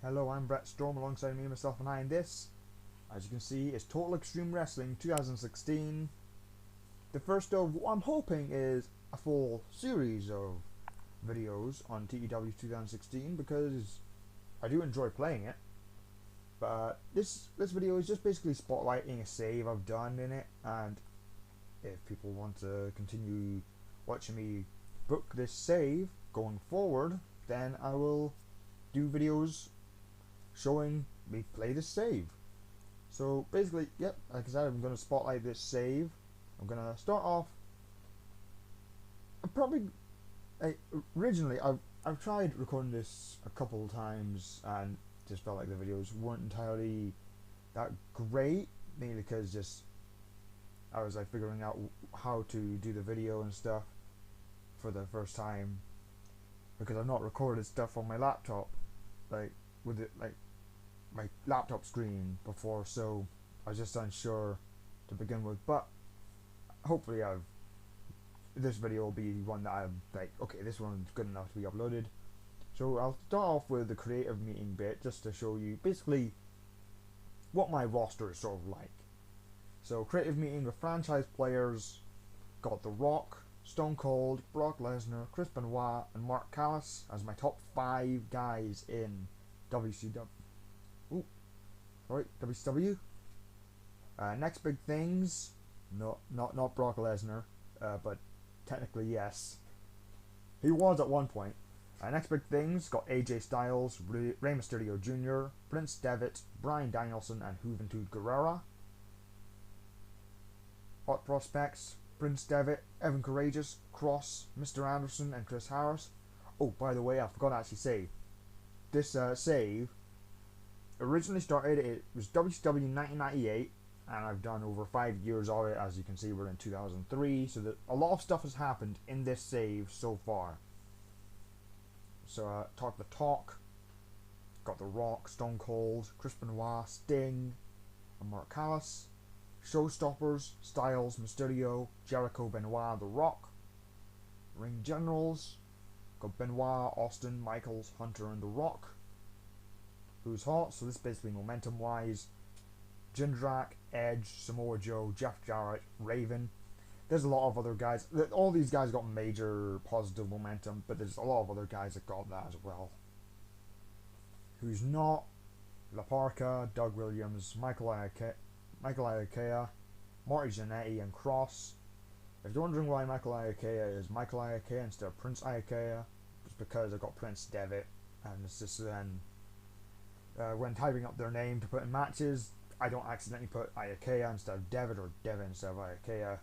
Hello, I'm Brett Storm. Alongside me, myself, and I, and this, as you can see, is Total Extreme Wrestling 2016. The first of what I'm hoping is a full series of videos on TEW 2016 because I do enjoy playing it. But this video is just basically spotlighting a save I've done in it, and if people want to continue watching me book this save going forward, then I will do videos showing me play this save. So basically, yep, like I said, I'm going to spotlight this save. I'm going to start off. Originally, I've tried recording this a couple of times and just felt like the videos weren't entirely that great, mainly because just I was like figuring out how to do the video and stuff for the first time, because I've not recorded stuff on my laptop, like with it, like my laptop screen before, so I was just unsure to begin with. But hopefully this video will be one that I'm like, okay, this one's good enough to be uploaded. So I'll start off with the creative meeting bit just to show you basically what my roster is sort of like. So creative meeting with franchise players, got The Rock, Stone Cold, Brock Lesnar, Chris Benoit, and Mark Callis as my top 5 guys in WCW. WCW. Next big things, not Brock Lesnar, but technically yes, he was at one point. Next big things, got AJ Styles, Rey Mysterio Jr., Prince Devitt, Bryan Danielson, and Juventud Guerrera. Hot prospects, Prince Devitt, Evan Courageous, Cross, Mr. Anderson, and Chris Harris. Oh, by the way, I forgot to actually say, this save originally started, it was WCW 1998, and I've done over 5 years of it. As you can see, we're in 2003, so that a lot of stuff has happened in this save so far. So Talk the Talk, got The Rock, Stone Cold, Chris Benoit, Sting, and Mark Callis. Showstoppers, Styles, Mysterio, Jericho, Benoit, The Rock. Ring Generals, got Benoit, Austin, Michaels, Hunter, and The Rock. Who's hot? So this is basically momentum wise. Jindrak, Edge, Samoa Joe, Jeff Jarrett, Raven. There's a lot of other guys. All these guys got major positive momentum, but there's a lot of other guys that got that as well. Who's not? La Parka, Doug Williams, Michael Iakea, Marty Jannetty, and Cross. If you're wondering why Michael Iakea is Michael Iakea instead of Prince Iakea, it's because I got Prince Devitt, and it's just then when typing up their name to put in matches, I don't accidentally put Iakea instead of Devitt or Devitt instead of Iakea.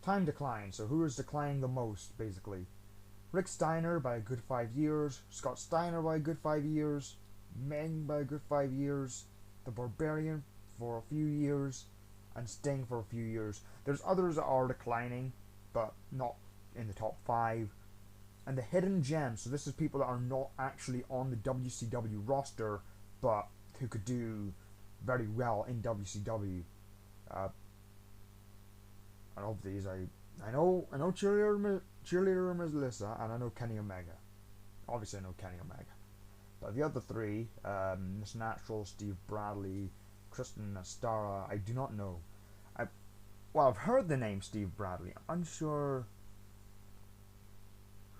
Time decline, so who is declining the most, basically? Rick Steiner by a good 5 years, Scott Steiner by a good 5 years, Meng by a good 5 years, The Barbarian for a few years, and Sting for a few years. There's others that are declining, but not in the top 5. And the hidden gems, so this is people that are not actually on the WCW roster, but who could do very well in WCW. And of these, I know cheerleader Melissa, and I know Kenny Omega. Obviously, I know Kenny Omega. But the other 3, Miss Natural, Steve Bradley, Kristen Nastara, I do not know. I've heard the name Steve Bradley. I'm unsure.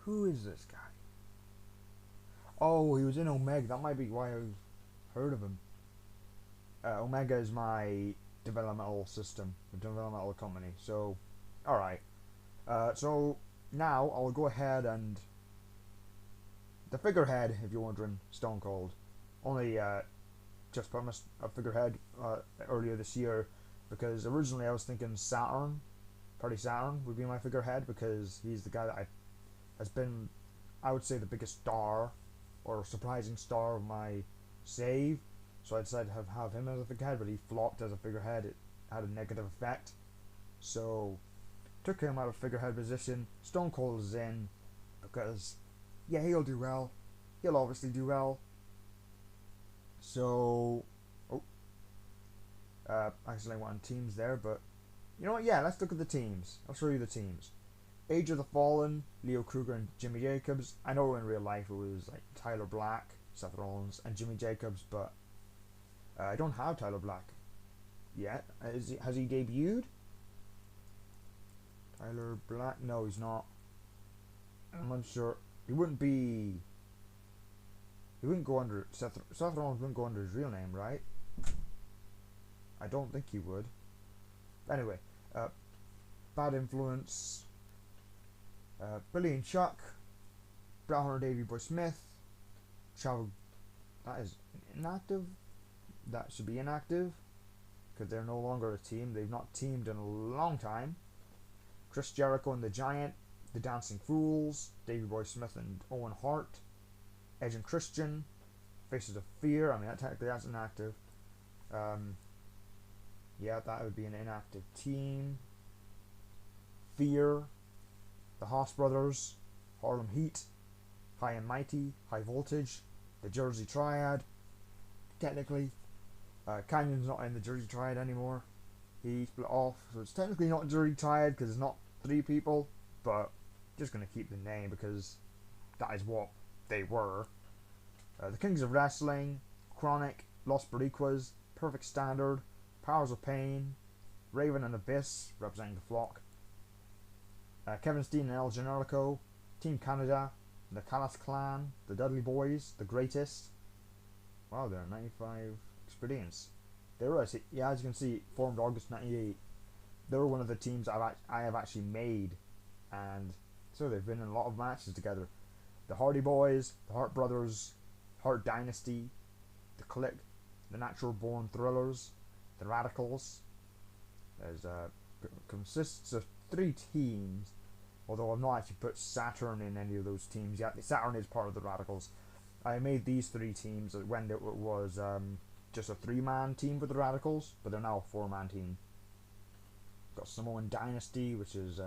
Who is this guy? Oh, he was in Omega. That might be why I've heard of him. Omega is my developmental system, the developmental company. So, alright. So, now I'll go ahead and... The figurehead, if you're wondering, Stone Cold. Only just put a figurehead earlier this year, because originally I was thinking Saturn. Party Saturn would be my figurehead, because he's the guy that has been, I would say, the biggest star or surprising star of my save. So I decided to have him as a figurehead, but he flopped as a figurehead. It had a negative effect. So took him out of figurehead position. Stone Cold is in because, yeah, he'll do well. He'll obviously do well. So, I accidentally went on teams there, but you know what? Yeah, let's look at the teams. I'll show you the teams. Age of the Fallen, Leo Kruger and Jimmy Jacobs. I know in real life it was like Tyler Black, Seth Rollins and Jimmy Jacobs, but I don't have Tyler Black yet. Has he debuted? Tyler Black? No, he's not. I'm unsure. He wouldn't be. He wouldn't go under Seth Rollins. Wouldn't go under his real name, right? I don't think he would. Anyway, Bad Influence, Billy and Chuck, Bret Hart and Davey Boy Smith, Chavo. That is inactive. That should be inactive because they're no longer a team. They've not teamed in a long time. Chris Jericho and the Giant, the Dancing Fools, Davey Boy Smith and Owen Hart, Edge and Christian, Faces of Fear. I mean, technically that's inactive. Yeah, that would be an inactive team. Fear, the Haas Brothers, Harlem Heat, High and Mighty, High Voltage, the Jersey Triad. Technically, Canyon's not in the Jersey Triad anymore. He split off, so it's technically not Jersey Triad because it's not 3 people, but just going to keep the name because that is what they were. The Kings of Wrestling, Chronic, Los Boricuas, Perfect Standard, Powers of Pain, Raven and Abyss, representing the Flock, Kevin Steen and El Generico, Team Canada, the Callas Clan, the Dudley Boys, the Greatest. Wow, they're 95 experience. They were, yeah, as you can see, formed August 98. They were one of the teams I have actually made, and so they've been in a lot of matches together. The Hardy Boys, the Hart Brothers, Hart Dynasty, the Click, the Natural Born Thrillers, the Radicals. There's consists of 3 teams, although I've not actually put Saturn in any of those teams yet. Saturn is part of the Radicals. I made these 3 teams when it was just a 3-man team for the Radicals, but they're now a 4-man team. Got Samoan Dynasty, which is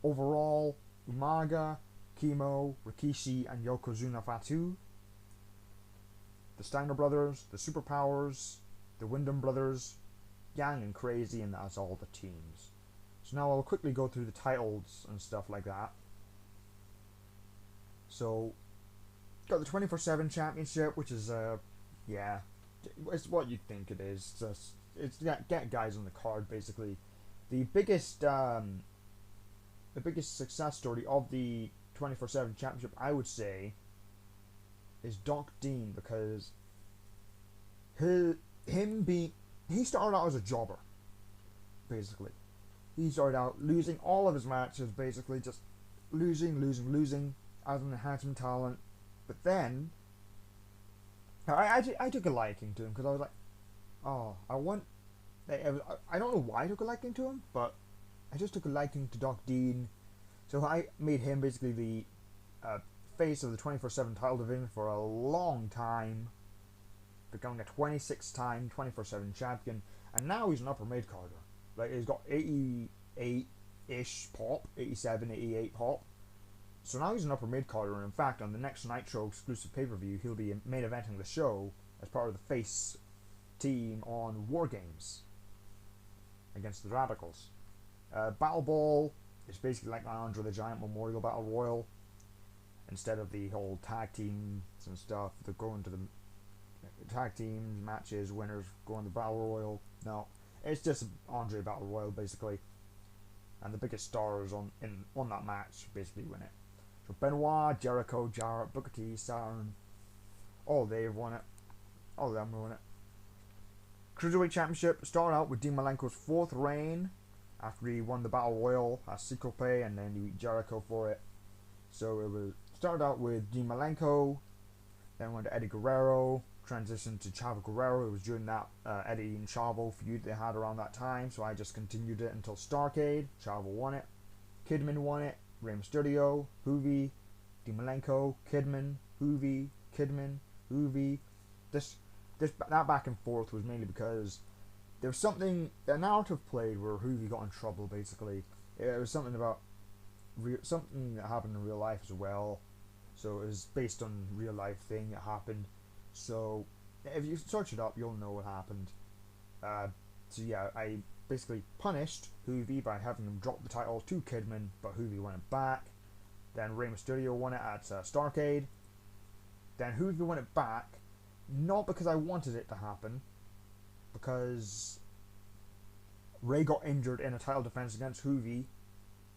overall Umaga, Kimo, Rikishi, and Yokozuna Fatu. The Steiner Brothers, the Superpowers, the Wyndham Brothers, Yang and Crazy, and that's all the teams. So now I'll quickly go through the titles and stuff like that. So, got the 24/7 Championship, which is, yeah, it's what you think it is. It's get guys on the card, basically. The biggest success story of the 24/7 Championship, I would say, is Doc Dean, because he started out as a jobber, basically. He started out losing all of his matches, basically just losing as an enhancement talent. But then I took a liking to him because I was like, oh, I don't know why I took a liking to him, but I just took a liking to Doc Dean. So I made him basically the face of the 24/7 title division for a long time, becoming a 26-time 24/7 champion, and now he's an upper mid carder. Like, he's got 88-ish pop, 87, 88 pop. So now he's an upper mid carder, and in fact, on the next Nitro exclusive pay-per-view, he'll be main eventing the show as part of the face team on War Games against the Radicals. Battle Ball is basically like my Andre the Giant Memorial Battle Royal. Instead of the whole tag teams and stuff, they're going to the tag team matches, winners going to the Battle Royal. No, it's just Andre Battle Royal, basically. And the biggest stars on that match basically win it. So Benoit, Jericho, Jarrett, Booker T, Saturn, all they've won it. All of them won it. Cruiserweight Championship started out with Dean Malenko's 4th reign after he won the Battle Royal as Secret Pay, and then he beat Jericho for it. So it started out with Dean Malenko, then went to Eddie Guerrero, transitioned to Chavo Guerrero. It was during that Eddie and Chavo feud they had around that time, so I just continued it until Starrcade. Chavo won it, Kidman won it, Rey Mysterio, Hoovy, Dean Malenko, Kidman, Hoovy, Kidman, Hoovy. That back and forth was mainly because there was a narrative played where Hoovy got in trouble, basically. It was something about something that happened in real life as well, so it was based on real life thing that happened. So if you search it up, you'll know what happened. So yeah, I basically punished Hoovy by having him drop the title to Kidman, but Hoovy won it back. Then Rey Mysterio won it at Starrcade. Then Hoovy won it back, not because I wanted it to happen, because Ray got injured in a title defense against Hoovy,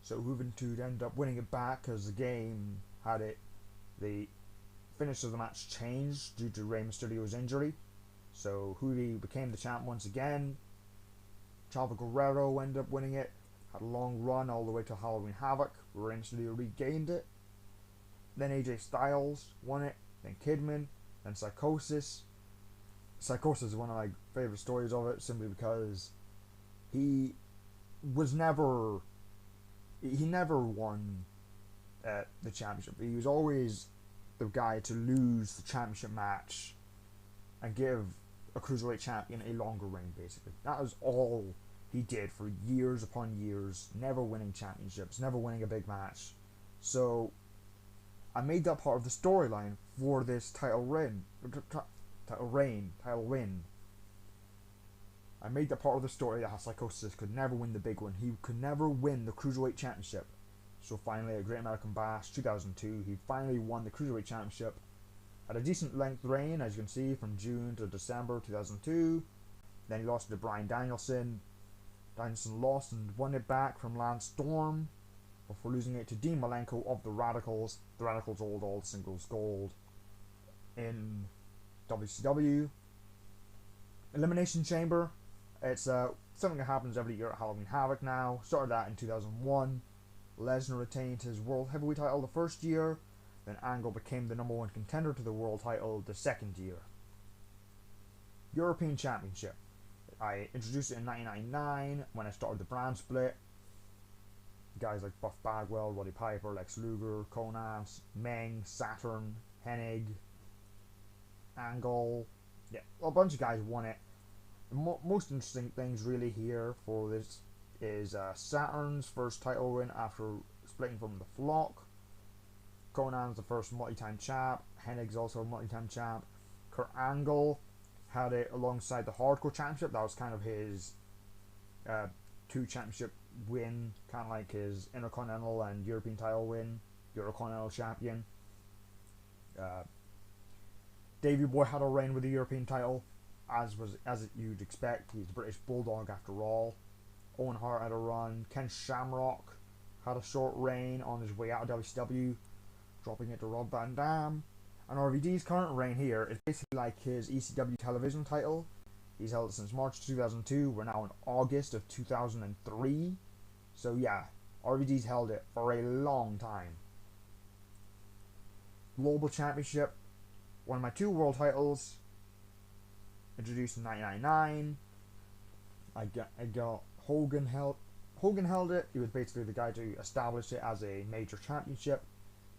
so Juventud ended up winning it back because the game had it. The finish of the match changed due to Rey Mysterio's injury, so Hoovy became the champ once again. Chavo Guerrero ended up winning it, had a long run all the way to Halloween Havoc, where Rey Mysterio regained it. Then AJ Styles won it, then Kidman, then Psychosis. Psychosis is one of my favorite stories of it, simply because he never won the championship. He was always the guy to lose the championship match and give a cruiserweight champion a longer reign, basically. That was all he did for years upon years, never winning championships, never winning a big match. So I made that part of the storyline for this title win. I made that part of the story that Psychosis could never win the big one. He could never win the Cruiserweight Championship. So finally, at Great American Bash 2002, he finally won the Cruiserweight Championship. Had a decent length reign, as you can see, from June to December 2002. Then he lost to Bryan Danielson. Danielson lost and won it back from Lance Storm before losing it to Dean Malenko of the Radicals. The Radicals hold all the singles gold in WCW. Elimination Chamber. It's something that happens every year at Halloween Havoc now. Started that in 2001. Lesnar retained his World Heavyweight title the first year. Then Angle became the #1 contender to the world title the second year. European Championship. I introduced it in 1999 when I started the brand split. Guys like Buff Bagwell, Roddy Piper, Lex Luger, Konnan, Meng, Saturn, Hennig, Angle. Yeah, a bunch of guys won it. The most interesting things really here for this is Saturn's first title win after splitting from the Flock. Conan's the first multi-time champ. Hennig's also a multi-time champ. Kurt Angle had it alongside the Hardcore Championship. That was kind of his two championship win, kind of like his Intercontinental and European title win. Eurocontinental champion. Davey Boy had a reign with the European title, as you'd expect. He's the British Bulldog after all. Owen Hart had a run. Ken Shamrock had a short reign on his way out of WCW, dropping it to Rob Van Dam. And RVD's current reign here is basically like his ECW television title. He's held it since March 2002. We're now in August of 2003. So yeah, RVD's held it for a long time. Global Championship. One of my two world titles. Introduced in 1999. I got Hogan held it. He was basically the guy to establish it as a major championship.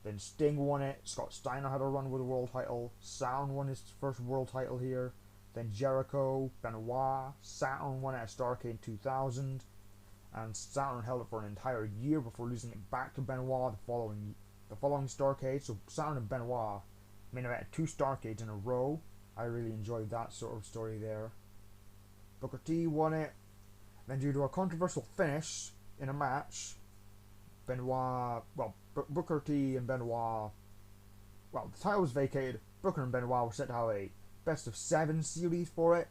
Then Sting won it. Scott Steiner had a run with a world title. Saturn won his first world title here. Then Jericho, Benoit, Saturn won it at Starrcade in 2000. And Saturn held it for an entire year before losing it back to Benoit the following Starrcade. So Saturn and Benoit main event 2 Starrcades in a row. I really enjoyed that sort of story there. Booker T won it. Then due to a controversial finish in a match, Booker T and Benoit, the title was vacated. Booker and Benoit were set to have a best of 7 series for it.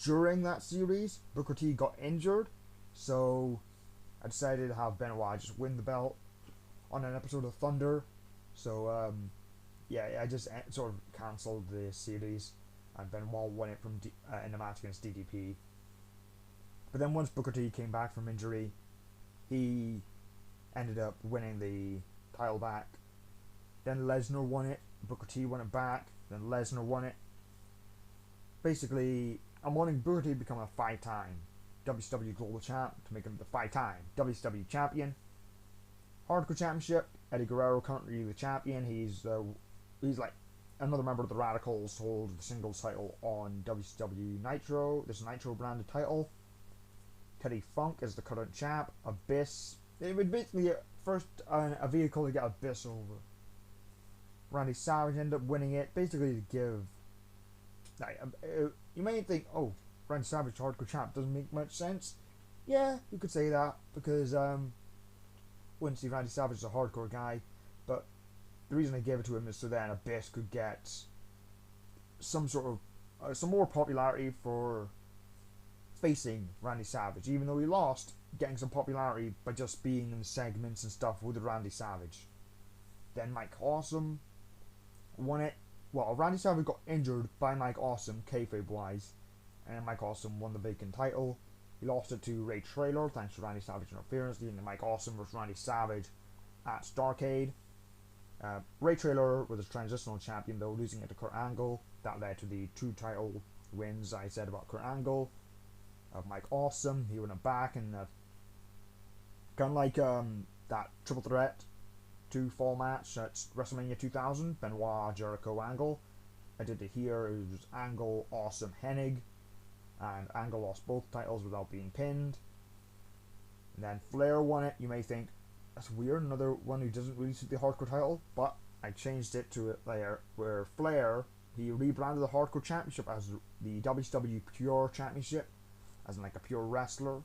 During that series, Booker T got injured, so I decided to have Benoit just win the belt on an episode of Thunder. So I just sort of cancelled the series, and Benoit won it in a match against DDP. But then once Booker T came back from injury, he ended up winning the title back. Then Lesnar won it. Booker T won it back. Then Lesnar won it. Basically, I'm wanting Booker T to become a 5-time WCW Global Champ to make him the 5-time WCW Champion. Hardcore Championship. Eddie Guerrero currently the champion. He's like another member of the Radicals, holds the singles title on WCW Nitro. This Nitro branded title. Teddy Funk is the current champ. Abyss. It would basically a vehicle to get Abyss over. Randy Savage ended up winning it, basically to give. You may think, oh, Randy Savage hardcore champ doesn't make much sense. Yeah, you could say that because wouldn't see Randy Savage as a hardcore guy, but the reason I gave it to him is so then Abyss could get some sort of some more popularity for facing Randy Savage, even though he lost, getting some popularity by just being in segments and stuff with Randy Savage. Then Mike Awesome won it. Well, Randy Savage got injured by Mike Awesome, kayfabe wise, and Mike Awesome won the vacant title. He lost it to Ray Traylor thanks to Randy Savage interference, leading to Mike Awesome versus Randy Savage at Starrcade. Ray Traylor was a transitional champion though, losing it to Kurt Angle. That led to the 2 title wins I said about Kurt Angle. Mike Awesome, he went back and kind of like that triple threat 2 fall match at WrestleMania 2000, Benoit, Jericho, Angle. I did it here. It was Angle, Awesome, Hennig, and Angle lost both titles without being pinned. And then Flair won it. You may think that's weird, another one who doesn't really suit the Hardcore title, but I changed it to it there where Flair, he rebranded the Hardcore Championship as the WCW Pure Championship, as in like a pure wrestler.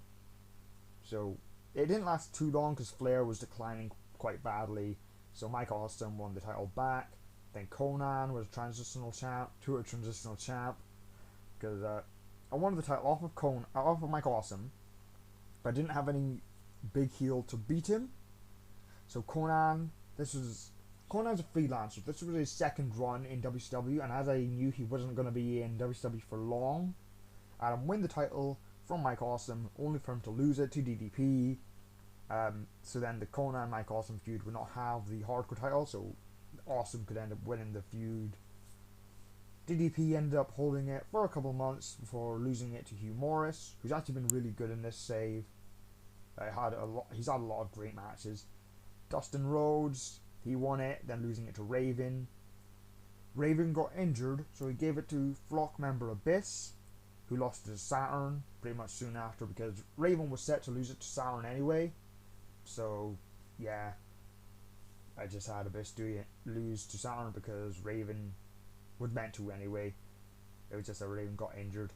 So it didn't last too long because Flair was declining quite badly. So Mike Awesome won the title back. Then Conan was a transitional champ because I wanted the title off of Mike Awesome, but I didn't have any big heel to beat him. So Conan's a freelancer. This was his second run in WCW, and as I knew he wasn't going to be in WCW for long, I had him win the title from Mike Awesome, only for him to lose it to DDP. So then the Conan Mike Awesome feud would not have the Hardcore title, so Awesome could end up winning the feud. DDP ended up holding it for a couple of months before losing it to Hugh Morris, who's actually been really good in this save. He's had a lot of great matches. Dustin Rhodes, he won it, then losing it to Raven. Raven got injured, so he gave it to Flock member Abyss, who lost to Saturn pretty much soon after because Raven was set to lose it to Saturn anyway. So, yeah, I just had Abyss lose to Saturn because Raven was meant to anyway. It was just that Raven got injured.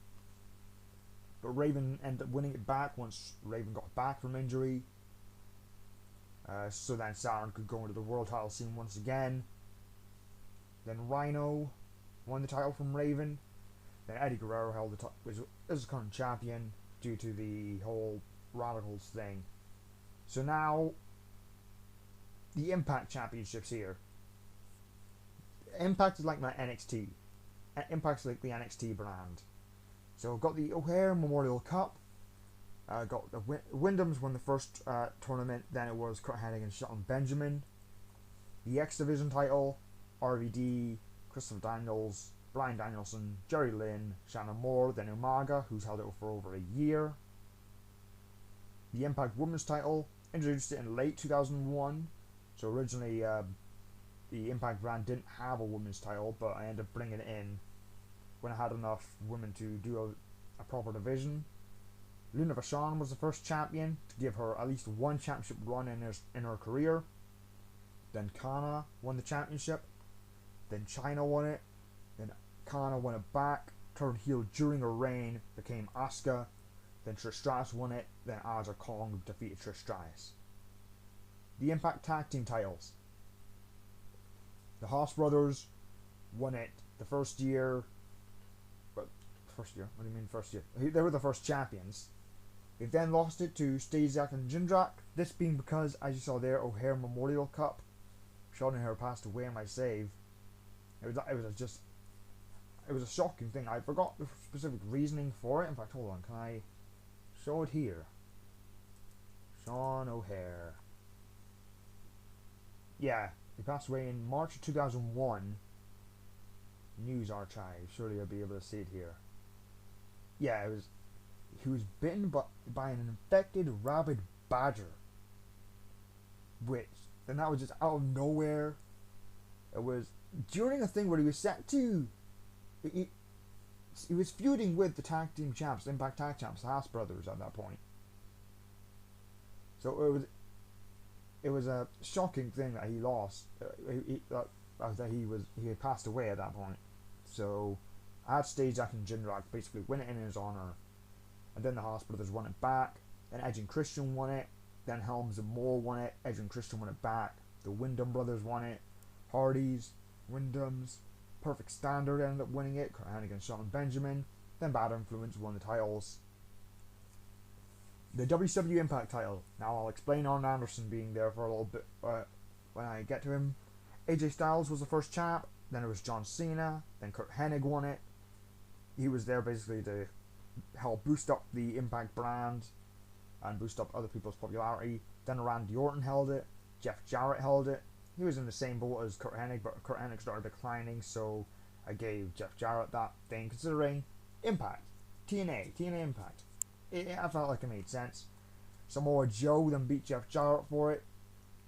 But Raven ended up winning it back once Raven got back from injury. So then Saturn could go into the world title scene once again. Then Rhino won the title from Raven. Then Eddie Guerrero held the title, which is the current champion due to the whole Radicals thing. So now, the Impact Championships here. Impact is like my NXT. Impact's like the NXT brand. So I've got the O'Hare Memorial Cup. Got the Wyndhams won the first tournament. Then it was Kurt Hennig and Shelton Benjamin. The X Division title, RVD, Christopher Daniels, Bryan Danielson, Jerry Lynn, Shannon Moore, then Umaga, who's held it for over a year. The Impact Women's title, introduced it in late 2001. So originally, the Impact brand didn't have a women's title, but I ended up bringing it in when I had enough women to do a proper division. Luna Vachon was the first champion to give her at least one championship run in her career. Then Kana won the championship. Then Chyna won it. Then Kana won it back, turned heel during her reign, became Asuka. Then Trish Stratus won it. Then Aja Kong defeated Trish Stratus. The Impact Tag Team titles. The Haas Brothers won it the first year. But first year? What do you mean first year? They were the first champions. They then lost it to Stasiak and Jindrak. This being because, as you saw there, O'Hare Memorial Cup. Sean O'Hare passed away in my save. It was a shocking thing. I forgot the specific reasoning for it. In fact, hold on. Can I show it here? Sean O'Hare. Yeah, he passed away in March of 2001. News archive. Surely I'll be able to see it here. Yeah, he was bitten by an infected rabid badger. Then that was just out of nowhere. It was during a thing where he was set to. He was feuding with the tag team champs, Impact Tag Champs, the Haas Brothers at that point. So it was a shocking thing that he lost. That he had passed away at that point. So I had Stasiak and Jindrak basically win it in his honor, and then the Haas Brothers won it back. Then Edge and Christian won it. Then Helms and Moore won it. Edge and Christian won it back. The Wyndham Brothers won it. Hardys, Wyndhams, Perfect Standard ended up winning it. Kurt Hennig and Sean Benjamin. Then Bad Influence won the titles. The WCW Impact title. Now I'll explain Arn Anderson being there for a little bit when I get to him. AJ Styles was the first champ. Then it was John Cena. Then Kurt Hennig won it. He was there basically to help boost up the Impact brand and boost up other people's popularity. Then Randy Orton held it. Jeff Jarrett held it. He was in the same boat as Kurt Hennig, but Kurt Hennig started declining, so I gave Jeff Jarrett that thing, considering Impact, TNA Impact. I felt like it made sense. Samoa Joe then beat Jeff Jarrett for it,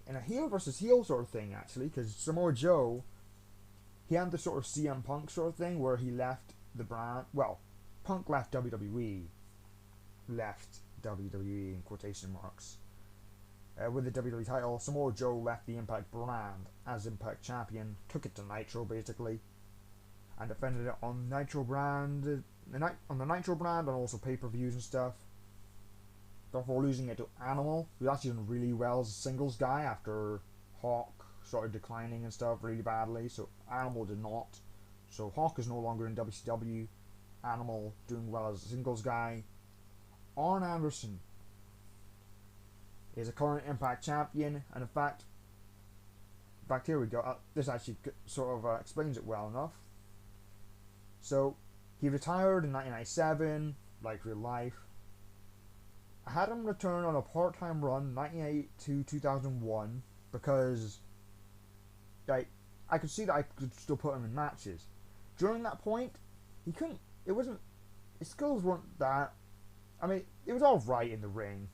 in a heel versus heel sort of thing, actually, because Samoa Joe, he had the sort of CM Punk sort of thing, where he left the brand, well, Punk left WWE, in quotation marks. With the WWE title, Samoa Joe left the Impact brand as Impact Champion, took it to Nitro basically, and defended it on Nitro brand, on the Nitro brand, and also pay-per-views and stuff. Before losing it to Animal, who actually done really well as a singles guy after Hawk started declining and stuff really badly. So Animal did not. So Hawk is no longer in WCW. Animal doing well as a singles guy. Arn Anderson is a current Impact champion, and in fact here we go. This actually sort of explains it well enough. So he retired in 1997, like real life. I had him return on a part-time run, 1998 to 2001, because I could see that I could still put him in matches. During that point, he couldn't. His skills weren't that. I mean, it was all right in the ring,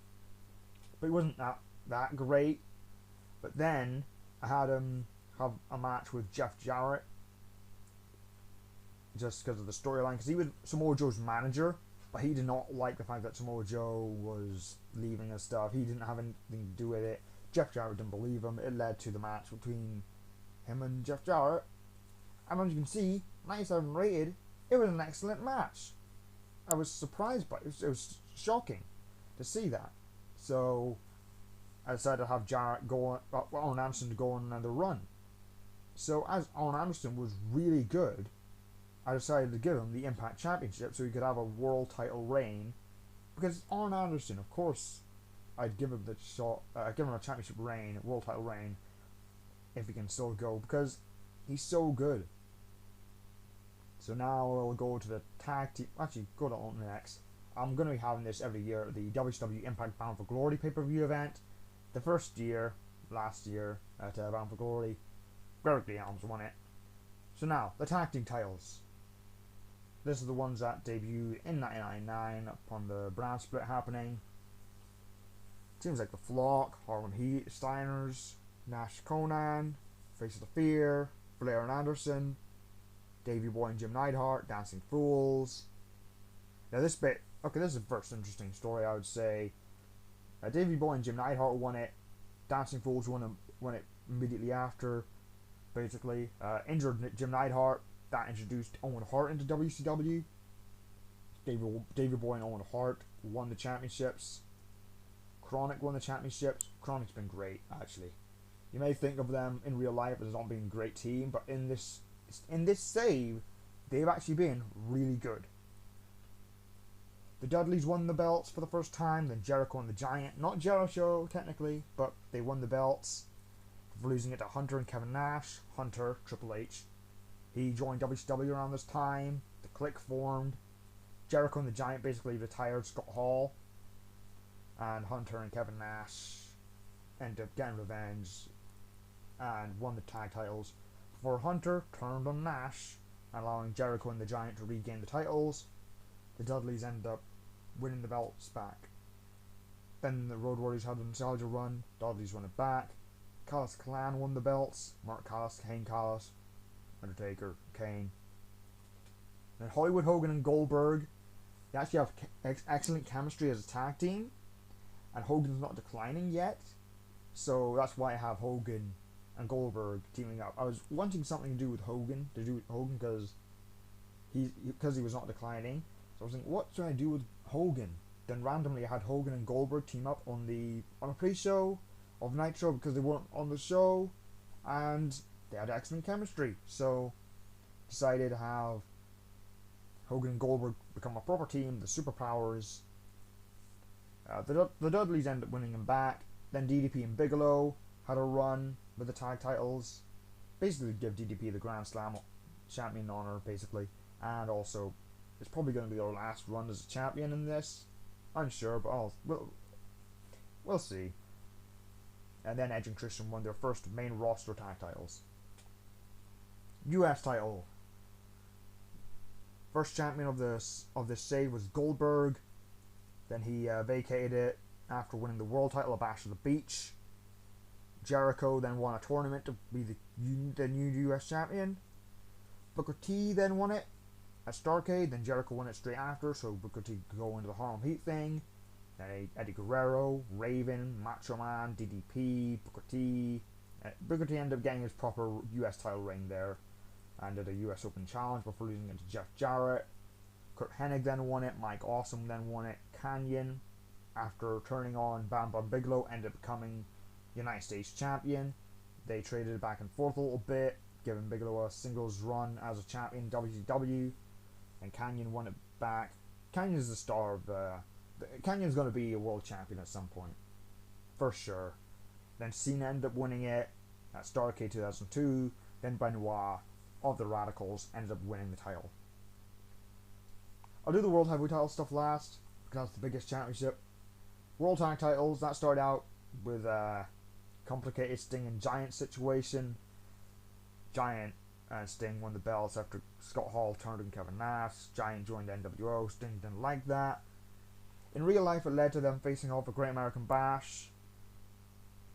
but it wasn't that great. But then I had him have a match with Jeff Jarrett, just because of the storyline, because he was Samoa Joe's manager, but he did not like the fact that Samoa Joe was leaving and stuff. He didn't have anything to do with it. Jeff Jarrett didn't believe him. It led to the match between him and Jeff Jarrett, and as you can see, 97 rated. It was an excellent match. I was surprised by it. It was shocking to see that. So I decided to have Arn Anderson to go on another run. So as Arn Anderson was really good, I decided to give him the Impact Championship so he could have a world title reign. Because Arn Anderson, of course, I'd give him the shot. Give him a championship reign, world title reign, if he can still go, because he's so good. So now we'll go to the tag team. Actually, go to on next. I'm going to be having this every year, the WCW Impact Bound for Glory pay-per-view event. The first year, last year, at Bound for Glory, Gregory Helms won it. So now, the tag team titles. This is the ones that debuted in 1999 upon the brand split happening. Teams like The Flock, Harlem Heat, Steiners, Nash Conan, Face of the Fear, Flair and Anderson, Davey Boy and Jim Neidhart, Dancing Fools. Now this bit, okay, this is the first interesting story I would say. Davey Boy and Jim Neidhart won it. Dancing Fools won it immediately after. Basically, injured Jim Neidhart. That introduced Owen Hart into WCW. Davey Boy and Owen Hart won the championships. Chronic won the championships. Chronic's been great, actually. You may think of them in real life as not being a great team, but in this save, they've actually been really good. The Dudleys won the belts for the first time, then Jericho and the Giant. Not Jericho, technically, but they won the belts, losing it to Hunter and Kevin Nash. Hunter, Triple H. He joined WCW around this time. The Clique formed. Jericho and the Giant basically retired Scott Hall. And Hunter and Kevin Nash ended up getting revenge and won the tag titles before Hunter turned on Nash, allowing Jericho and the Giant to regain the titles. The Dudleys ended up winning the belts back. Then the Road Warriors had a nostalgia run. Dudleys won it back. Callis Clan won the belts. Mark Callis, Kane Callis, Undertaker, Kane. Then Hollywood Hogan and Goldberg. They actually have excellent chemistry as a tag team. And Hogan's not declining yet. So that's why I have Hogan and Goldberg teaming up. I was wanting something to do with Hogan because he was not declining. So I was thinking, what should I do with Hogan? Then randomly I had Hogan and Goldberg team up on a pre-show of Nitro because they weren't on the show, and they had excellent chemistry. So decided to have Hogan and Goldberg become a proper team, the Superpowers. The Dudleys ended up winning them back. Then DDP and Bigelow had a run with the tag titles. Basically give DDP the Grand Slam champion honor, basically. And also, it's probably going to be their last run as a champion in this. I'm sure, but we'll see. And then Edge and Christian won their first main roster tag titles. US title. First champion of this save was Goldberg. Then he vacated it after winning the world title at Bash of the Beach. Jericho then won a tournament to be the new US champion. Booker T then won it at Starrcade. Then Jericho won it straight after, so Booker T could go into the Harlem Heat thing. Then Eddie Guerrero, Raven, Macho Man, DDP, Booker T. Booker T ended up getting his proper US title reign there and did a US Open Challenge before losing it to Jeff Jarrett. Kurt Hennig then won it. Mike Awesome then won it. Kanyon, after turning on Bam Bam Bigelow, ended up becoming United States champion. They traded back and forth a little bit, giving Bigelow a singles run as a champion in WCW, and Kanyon won it back. Kanyon is the star of Kanyon's going to be a world champion at some point, for sure. Then Cena ended up winning it at Starrcade 2002. Then Benoit of the Radicals ended up winning the title. I'll do the World Heavyweight title stuff last, because that's the biggest championship. World Tag titles, that started out with a complicated Sting and Giant situation. Giant and Sting won the belts after Scott Hall turned on Kevin Nash. Giant joined NWO. Sting didn't like that. In real life, it led to them facing off a Great American Bash.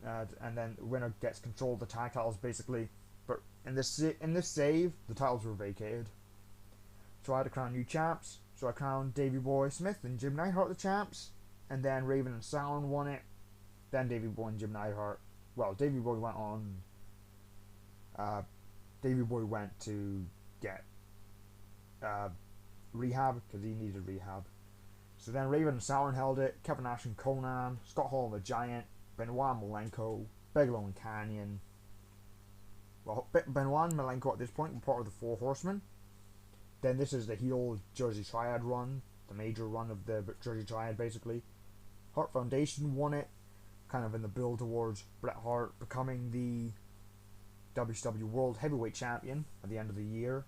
And then the winner gets control of the tag titles, basically. But in this save, the titles were vacated. So I had to crown new champs. So I crowned Davey Boy Smith and Jim Neidhart the champs. And then Raven and Fallon won it. Then Davey Boy and Jim Neidhart. Well, Davey Boy went on. Davey Boy went to get rehab because he needed rehab. So then Raven and Fallon held it. Kevin Nash and Conan. Scott Hall and the Giant. Benoit and Malenko. Bigelow and Kanyon. Well, Benoit and Malenko at this point were part of the Four Horsemen. Then this is the heel Jersey Triad run, the major run of the Jersey Triad, basically. Hart Foundation won it, kind of in the build towards Bret Hart becoming the WCW World Heavyweight Champion at the end of the year.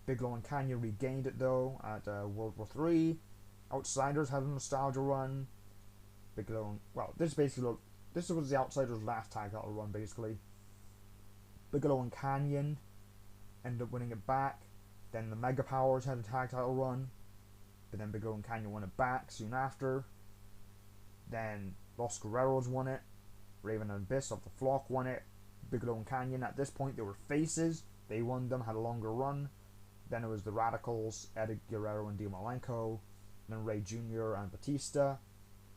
Bigelow and Kanyon regained it, though, at World War III. Outsiders had a nostalgia run. Bigelow and, well, this was the Outsiders' last tag title run, basically. Bigelow and Kanyon ended up winning it back. Then the Mega Powers had a tag title run, but then Bigelow and Kanyon won it back soon after. Then Los Guerreros won it. Raven and Abyss of the Flock won it. Bigelow and Kanyon, at this point, they were faces. They won them, had a longer run. Then it was the Radicals, Eddie Guerrero and Dean Malenko. Then Ray Jr. and Batista.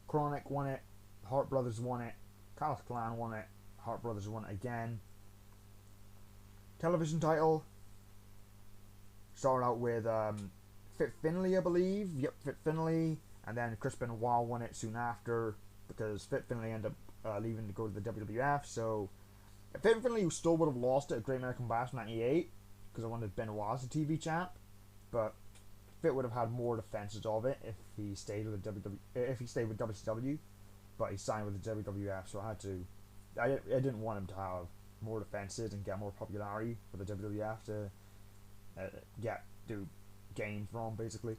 Chronic won it. Hart Brothers won it. Callis Clan won it. Hart Brothers won it again. Television title. Started out with Fit Finlay, I believe. Yep, Fit Finlay. And then Chris Benoit won it soon after because Fit Finlay ended up leaving to go to the WWF. So Fit Finlay still would have lost it at Great American Bash 98 because I wanted Benoit as a TV champ. But Fit would have had more defenses of it if he stayed with WCW. But he signed with the WWF, so I didn't want him to have more defenses and get more popularity for the WWF to gain from, basically.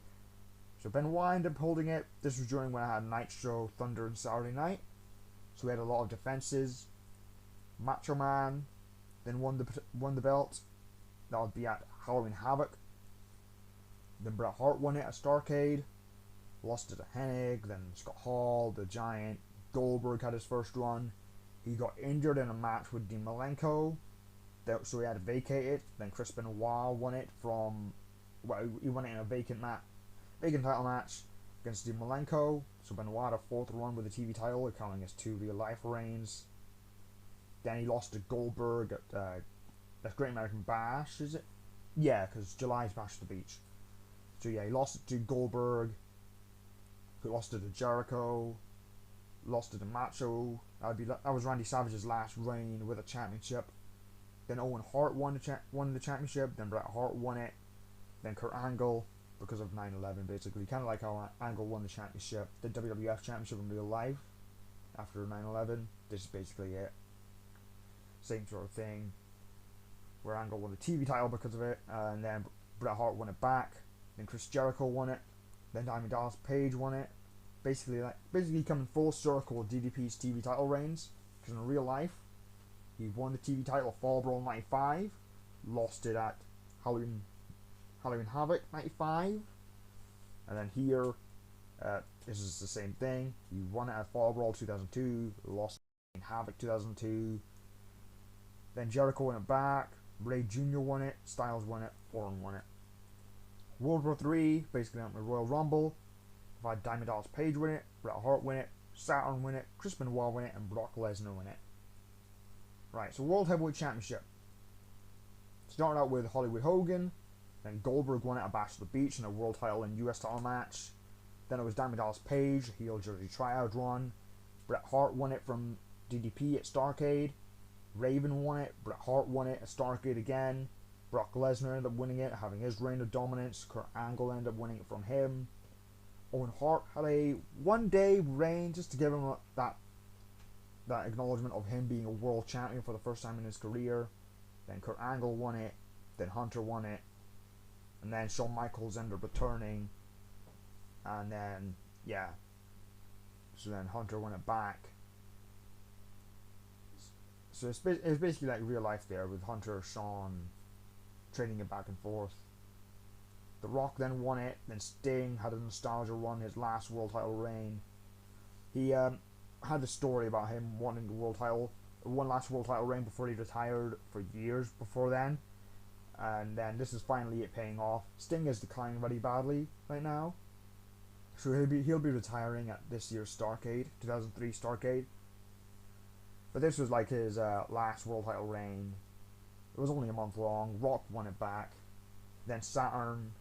So Benoit ended up holding it. This was during when I had Nitro, Thunder, and Saturday Night. So we had a lot of defenses. Macho Man then won the belt. That would be at Halloween Havoc. Then Bret Hart won it at Starrcade. Lost it to Hennig. Then Scott Hall, the Giant. Goldberg had his first run. He got injured in a match with Dean Malenko, so he had to vacate it. Then Chris Benoit won it he won it in a vacant title match against Dean Malenko. So Benoit had a fourth run with the TV title, accounting as 2 real life reigns. Then he lost to Goldberg at Great American Bash, is it? Yeah, because July's Bash at the Beach. So yeah, he lost it to Goldberg. He lost it to Jericho. Lost it to Macho. That was Randy Savage's last reign with a championship. Then Owen Hart won the championship. Then Bret Hart won it. Then Kurt Angle, because of 9/11, basically, kind of like how Angle won the championship, the WWF championship in real life after 9/11. This is basically it. Same sort of thing, where Angle won the TV title because of it, and then Bret Hart won it back. Then Chris Jericho won it. Then Diamond Dallas Page won it. Basically coming full circle with DDP's TV title reigns. Because in real life, he won the TV title at Fall Brawl 95, lost it at Halloween Havoc 95, and then here, this is the same thing. He won it at Fall Brawl 2002, lost it in Havoc 2002. Then Jericho won it back. Ray Jr. won it. Styles won it. Orton won it. World War III, basically at the Royal Rumble. I've had Diamond Dallas Page win it, Bret Hart win it, Saturn win it, Chris Benoit win it, and Brock Lesnar win it. Right, so World Heavyweight Championship. Started out with Hollywood Hogan, then Goldberg won it at Bash at the Beach in a world title and US title match. Then it was Diamond Dallas Page, heel Jersey Triad run. Bret Hart won it from DDP at Starrcade. Raven won it, Bret Hart won it at Starrcade again. Brock Lesnar ended up winning it, having his reign of dominance. Kurt Angle ended up winning it from him. Owen Hart had a one-day reign just to give him that acknowledgement of him being a world champion for the first time in his career. Then Kurt Angle won it. Then Hunter won it. And then Shawn Michaels ended up returning. And then, yeah. So then Hunter won it back. So it's basically like real life there with Hunter, Shawn trading it back and forth. The Rock then won it. Then Sting had a nostalgia run, his last world title reign. He had a story about him wanting the world title, one last world title reign before he retired for years before then. And then this is finally it paying off. Sting is declining very badly right now, so he'll be retiring at this year's Starrcade, 2003 Starrcade. But this was like his last world title reign. It was only a month long. Rock won it back. Then Saturn,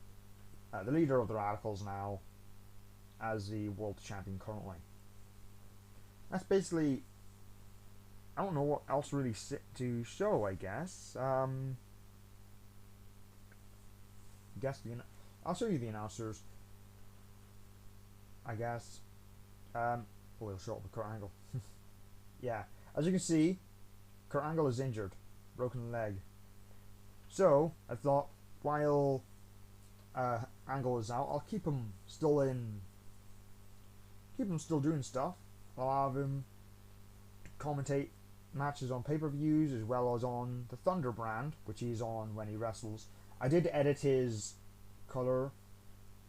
the leader of the Radicals now, as the world champion currently. That's basically. I don't know what else really to show. I guess. I'll show you the announcers. I guess. It'll show up with Kurt Angle. Yeah, as you can see, Kurt Angle is injured, broken leg. So I thought, while Angle is out, I'll keep him still doing stuff. I'll have him commentate matches on pay-per-views as well as on the Thunder brand, which he's on when he wrestles. I did edit his color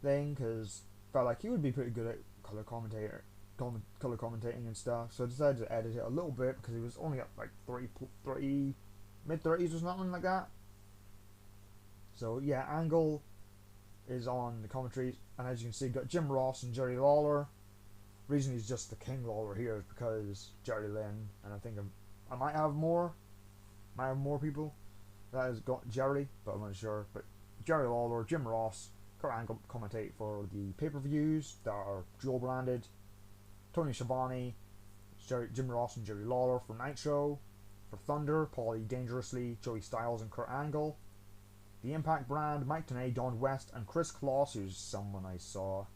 thing because I felt like he would be pretty good at color commentating and stuff. So I decided to edit it a little bit because he was only at like 30 mid-30s or something like that. So yeah, Angle is on the commentary, and as you can see, got Jim Ross and Jerry Lawler. The reason he's just the King Lawler here is because Jerry Lynn, and I think I might have more people that has got Jerry, but I'm not sure. But Jerry Lawler, Jim Ross, Kurt Angle commentate for the pay-per-views that are dual branded. Tony Schiavone, Jim Ross and Jerry Lawler for Nitro. For Thunder, Paulie Dangerously, Joey Styles and Kurt Angle. The Impact brand, Mike Tenay, Don West, and Chris Kloss, who's someone I saw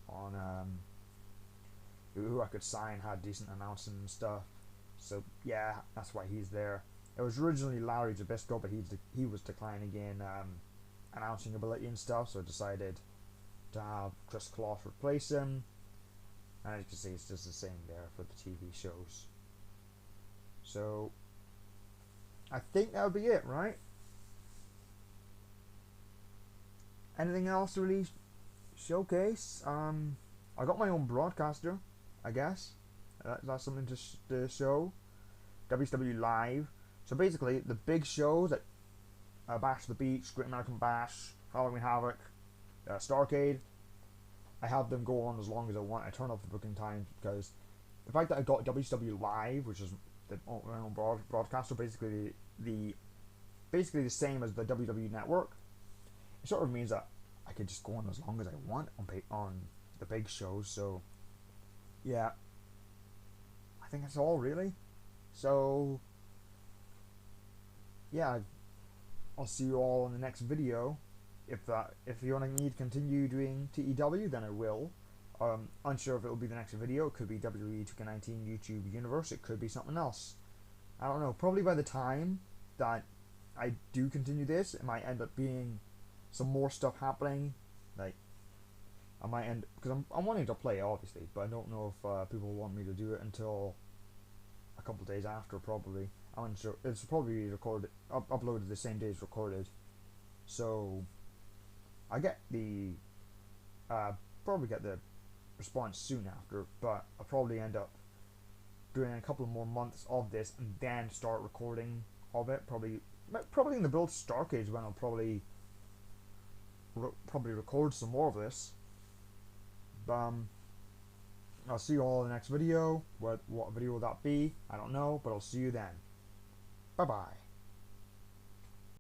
on who I could sign, had decent announcing and stuff. So yeah, that's why he's there. It was originally Larry Zbyszko, but he was declining in announcing ability and stuff, so I decided to have Chris Kloss replace him. And as you can see, it's just the same there for the TV shows. So I think that would be it, right? Anything else to really showcase? I got my own broadcaster, I guess. That's something to show. WCW Live. So basically, the big shows at Bash the Beach, Great American Bash, Halloween Havoc, Starrcade, I have them go on as long as I want. I turn off the booking times because the fact that I got WCW Live, which is my own broadcaster, basically the same as the WWE Network, it sort of means that I can just go on as long as I want on the big shows. So yeah, I think that's all really. So yeah, I'll see you all in the next video. If you want me to continue doing TEW, then I will. Unsure if it will be the next video. It could be WWE 2K19 YouTube Universe. It could be something else. I don't know. Probably by the time that I do continue this, it might end up being some more stuff happening. Like, I might end, because I'm wanting to play obviously, but I don't know if people want me to do it until a couple days after. Probably, I'm unsure. It's probably recorded, uploaded the same day as recorded, so I get the probably get the response soon after. But I'll probably end up doing a couple more months of this and then start recording of it. Probably in the build Starcade when I'll probably record some more of this. I'll see you all in the next video. What video will that be? I don't know, but I'll see you then. Bye bye.